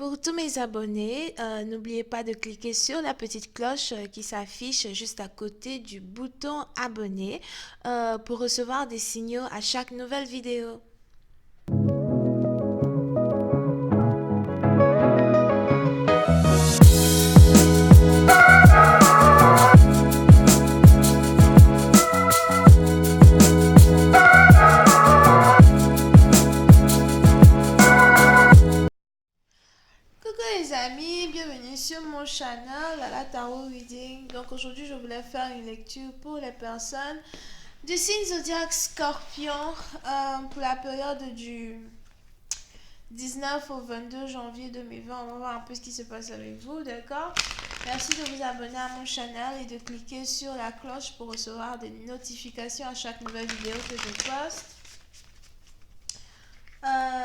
Pour tous mes abonnés, n'oubliez pas de cliquer sur la petite cloche qui s'affiche juste à côté du bouton abonner pour recevoir des signaux à chaque nouvelle vidéo. Coucou les amis, bienvenue sur mon channel la Tarot Reading. Donc aujourd'hui je voulais faire une lecture pour les personnes du signe zodiaque Scorpion pour la période du 19 au 22 janvier 2020. On va voir un peu ce qui se passe avec vous, d'accord? Merci de vous abonner à mon channel et de cliquer sur la cloche pour recevoir des notifications à chaque nouvelle vidéo que je poste.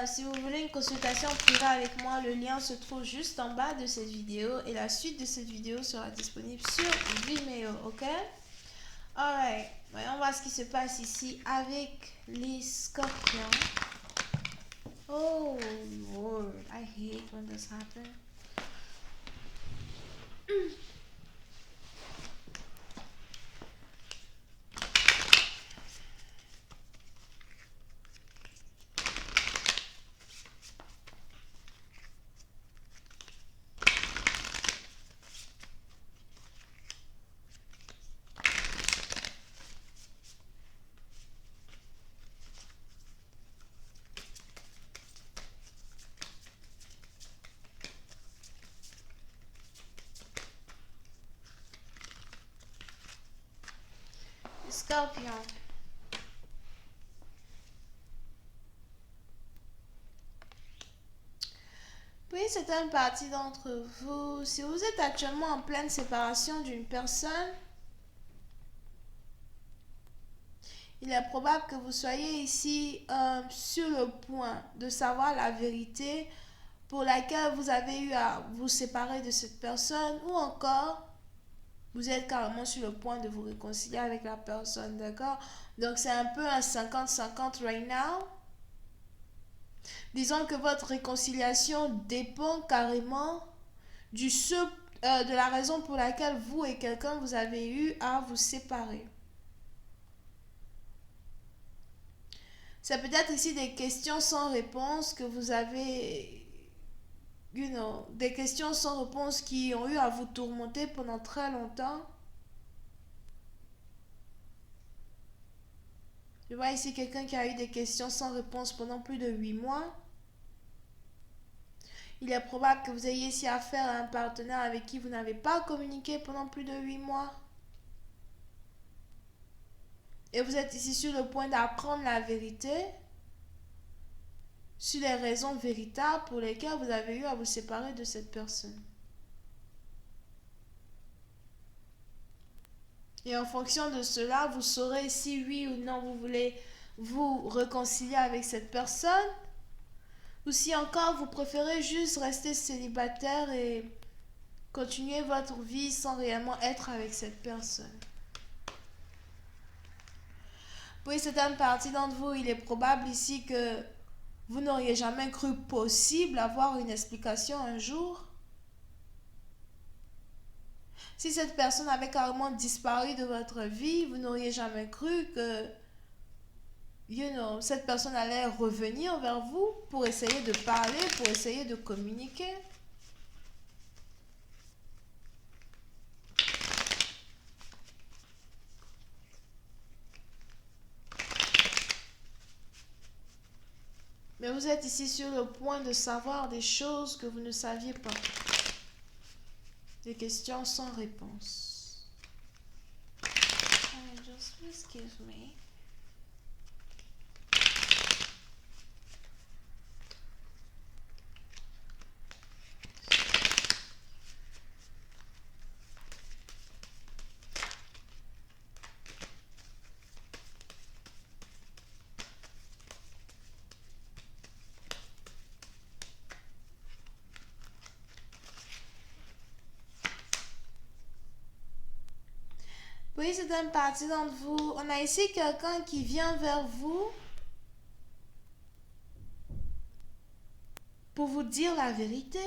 Si vous voulez une consultation privée avec moi, le lien se trouve juste en bas de cette vidéo et la suite de cette vidéo sera disponible sur Vimeo, ok? Alright, voyons voir ce qui se passe ici avec les scorpions. Oh Lord, I hate when this happens. Scorpion. Oui, c'est une partie d'entre vous. Si vous êtes actuellement en pleine séparation d'une personne, il est probable que vous soyez ici sur le point de savoir la vérité pour laquelle vous avez eu à vous séparer de cette personne, ou encore vous êtes carrément sur le point de vous réconcilier avec la personne, d'accord? Donc c'est un peu un 50-50 right now. Disons que votre réconciliation dépend carrément de la raison pour laquelle vous et quelqu'un vous avez eu à vous séparer. C'est peut-être ici des questions sans réponse que vous avez, des questions sans réponse qui ont eu à vous tourmenter pendant très longtemps. Je vois ici quelqu'un qui a eu des questions sans réponse pendant plus de 8 mois. Il est probable que vous ayez ici affaire à un partenaire avec qui vous n'avez pas communiqué pendant plus de 8 mois. Et vous êtes ici sur le point d'apprendre la vérité sur les raisons véritables pour lesquelles vous avez eu à vous séparer de cette personne. Et en fonction de cela, vous saurez si oui ou non vous voulez vous réconcilier avec cette personne, ou si encore vous préférez juste rester célibataire et continuer votre vie sans réellement être avec cette personne. Pour une certaine partie d'entre vous, il est probable ici que vous n'auriez jamais cru possible avoir une explication un jour. Si cette personne avait carrément disparu de votre vie, vous n'auriez jamais cru que, cette personne allait revenir vers vous pour essayer de parler, pour essayer de communiquer. Mais vous êtes ici sur le point de savoir des choses que vous ne saviez pas. Des questions sans réponse. Just excuse me. Oui, c'est une partie d'entre vous. On a ici quelqu'un qui vient vers vous. pour vous dire la vérité.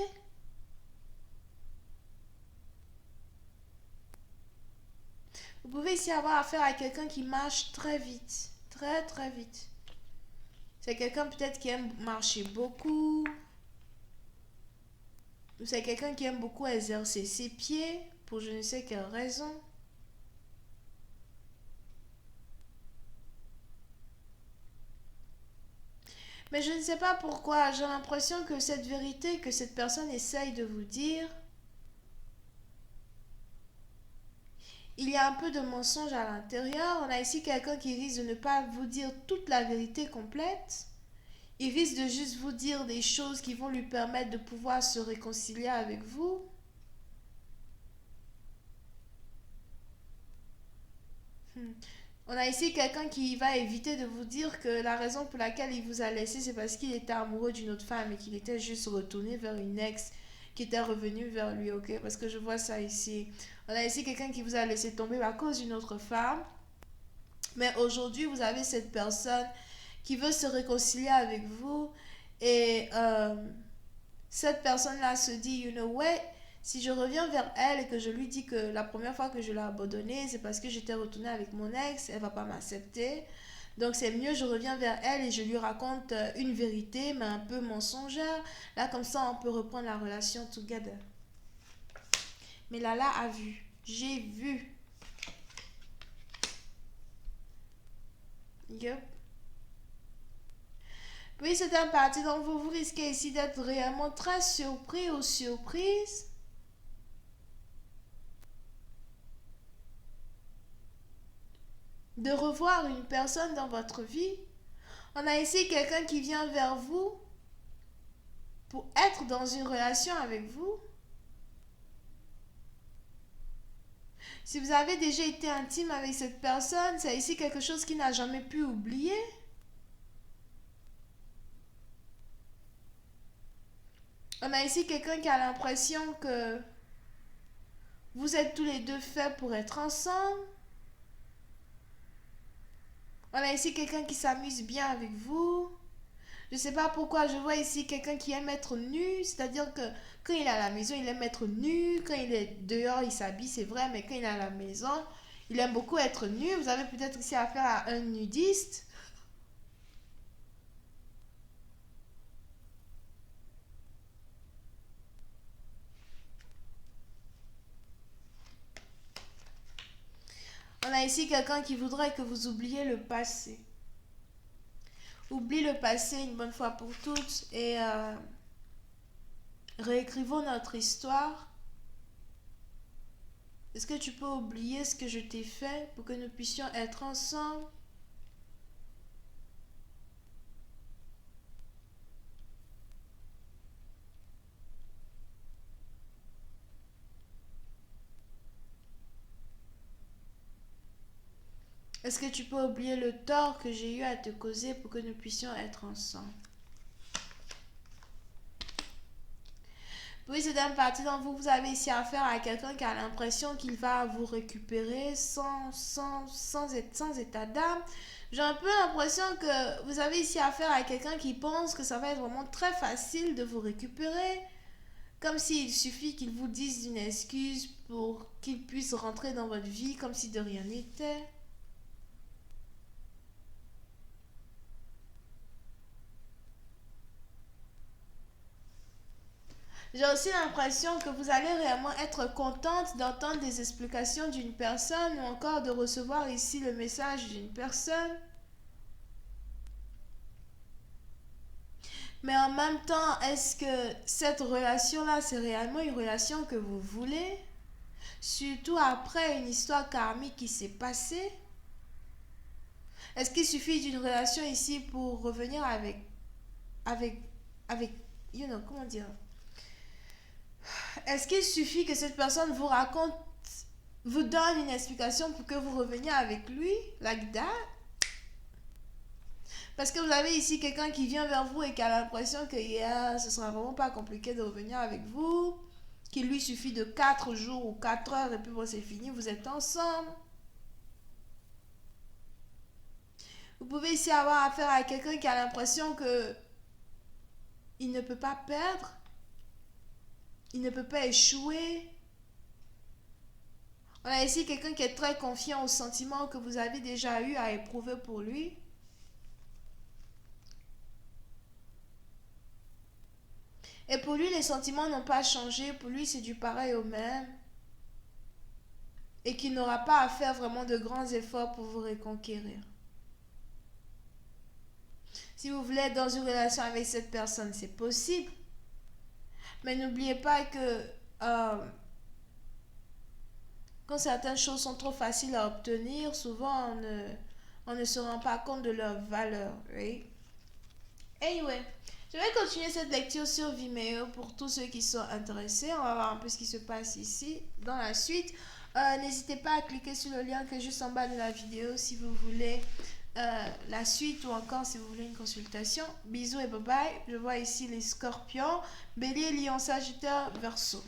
Vous pouvez ici avoir affaire à quelqu'un qui marche très vite, très très vite. C'est quelqu'un peut-être qui aime marcher beaucoup. Ou c'est quelqu'un qui aime beaucoup exercer ses pieds pour je ne sais quelle raison. Mais je ne sais pas pourquoi, j'ai l'impression que cette vérité que cette personne essaye de vous dire, il y a un peu de mensonge à l'intérieur. On a ici quelqu'un qui risque de ne pas vous dire toute la vérité complète. Il risque de juste vous dire des choses qui vont lui permettre de pouvoir se réconcilier avec vous. On a ici quelqu'un qui va éviter de vous dire que la raison pour laquelle il vous a laissé, c'est parce qu'il était amoureux d'une autre femme et qu'il était juste retourné vers une ex qui était revenue vers lui, ok? Parce que je vois ça ici. On a ici quelqu'un qui vous a laissé tomber à cause d'une autre femme. Mais aujourd'hui, vous avez cette personne qui veut se réconcilier avec vous et cette personne-là se dit, you know, ouais, si je reviens vers elle et que je lui dis que la première fois que je l'ai abandonnée, c'est parce que j'étais retournée avec mon ex, elle va pas m'accepter. Donc c'est mieux, je reviens vers elle et je lui raconte une vérité, mais un peu mensongère. Là, comme ça, on peut reprendre la relation together. Mais Lala a vu. J'ai vu. Yup. Oui, c'est un parti, donc vous risquez ici d'être réellement très surpris ou surprise. De revoir une personne dans votre vie. On a ici quelqu'un qui vient vers vous pour être dans une relation avec vous. Si vous avez déjà été intime avec cette personne, c'est ici quelque chose qui n'a jamais pu oublier. On a ici quelqu'un qui a l'impression que vous êtes tous les deux faits pour être ensemble. On a ici quelqu'un qui s'amuse bien avec vous. Je ne sais pas pourquoi je vois ici quelqu'un qui aime être nu, c'est-à-dire que quand il est à la maison, il aime être nu, quand il est dehors, il s'habille, c'est vrai, mais quand il est à la maison, il aime beaucoup être nu. Vous avez peut-être ici affaire à un nudiste. On a ici quelqu'un qui voudrait que vous oubliez le passé. Oublie le passé une bonne fois pour toutes et réécrivons notre histoire. Est-ce que tu peux oublier ce que je t'ai fait pour que nous puissions être ensemble? Est-ce que tu peux oublier le tort que j'ai eu à te causer pour que nous puissions être ensemble? Oui, c'est un parti dont vous avez ici affaire à quelqu'un qui a l'impression qu'il va vous récupérer sans état d'âme. J'ai un peu l'impression que vous avez ici affaire à quelqu'un qui pense que ça va être vraiment très facile de vous récupérer. Comme s'il suffit qu'il vous dise une excuse pour qu'il puisse rentrer dans votre vie comme si de rien n'était. J'ai aussi l'impression que vous allez réellement être contente d'entendre des explications d'une personne ou encore de recevoir ici le message d'une personne. Mais en même temps, est-ce que cette relation-là, c'est réellement une relation que vous voulez? Surtout après une histoire karmique qui s'est passée. Est-ce qu'il suffit d'une relation ici pour revenir avec, avec, comment dire? Est-ce qu'il suffit que cette personne vous raconte, vous donne une explication pour que vous reveniez avec lui, like that? Parce que vous avez ici quelqu'un qui vient vers vous et qui a l'impression que yeah, ce sera vraiment pas compliqué de revenir avec vous, qu'il lui suffit de 4 jours ou 4 heures et puis bon, c'est fini, vous êtes ensemble. Vous pouvez ici avoir affaire à quelqu'un qui a l'impression que il ne peut pas perdre, il ne peut pas échouer. On a ici quelqu'un qui est très confiant aux sentiments que vous avez déjà eu à éprouver pour lui. Et pour lui, les sentiments n'ont pas changé. Pour lui, c'est du pareil au même. Et qu'il n'aura pas à faire vraiment de grands efforts pour vous reconquérir. Si vous voulez être dans une relation avec cette personne, c'est possible. Mais n'oubliez pas que quand certaines choses sont trop faciles à obtenir, souvent on ne se rend pas compte de leur valeur. Right? Anyway, je vais continuer cette lecture sur Vimeo pour tous ceux qui sont intéressés. On va voir un peu ce qui se passe ici dans la suite. N'hésitez pas à cliquer sur le lien qui est juste en bas de la vidéo si vous voulez la suite ou encore si vous voulez une consultation. Bisous et bye bye. Je vois ici les scorpions, bélier, lion, sagittaire, verseau.